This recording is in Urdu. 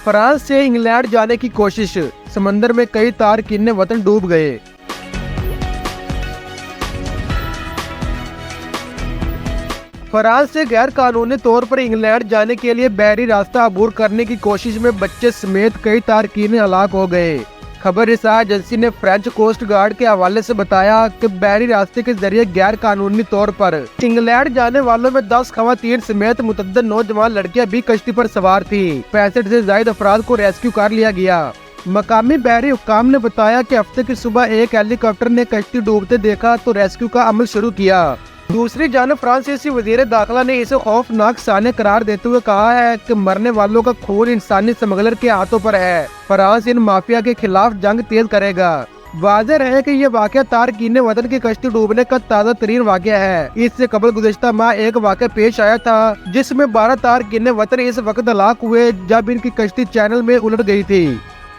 فرانس سے انگلینڈ جانے کی کوشش، سمندر میں کئی تارکین وطن ڈوب گئے۔ فرانس سے غیر قانونی طور پر انگلینڈ جانے کے لیے بحری راستہ عبور کرنے کی کوشش میں بچے سمیت کئی تارکین ہلاک ہو گئے۔ خبر رساں ایجنسی نے فرینچ کوسٹ گارڈ کے حوالے سے بتایا کہ بحری راستے کے ذریعے غیر قانونی طور پر انگلینڈ جانے والوں میں 10 خواتین سمیت متعدد نوجوان لڑکیاں بھی کشتی پر سوار تھیں۔ 65 سے زائد افراد کو ریسکیو کر لیا گیا۔ مقامی بحری حکام نے بتایا کہ ہفتے کی صبح ایک ہیلی کاپٹر نے کشتی ڈوبتے دیکھا تو ریسکیو کا عمل شروع کیا۔ دوسری جانب فرانسیسی وزیر داخلہ نے اسے خوفناک سانحے قرار دیتے ہوئے کہا ہے کہ مرنے والوں کا خون انسانی سمگلر کے ہاتھوں پر ہے۔ فرانس ان مافیا کے خلاف جنگ تیز کرے گا۔ واضح رہے کہ یہ واقعہ تارکین وطن کی کشتی ڈوبنے کا تازہ ترین واقعہ ہے۔ اس سے قبل گزشتہ ماہ ایک واقعہ پیش آیا تھا جس میں 12 تارکین وطن اس وقت ہلاک ہوئے جب ان کی کشتی چینل میں الٹ گئی تھی۔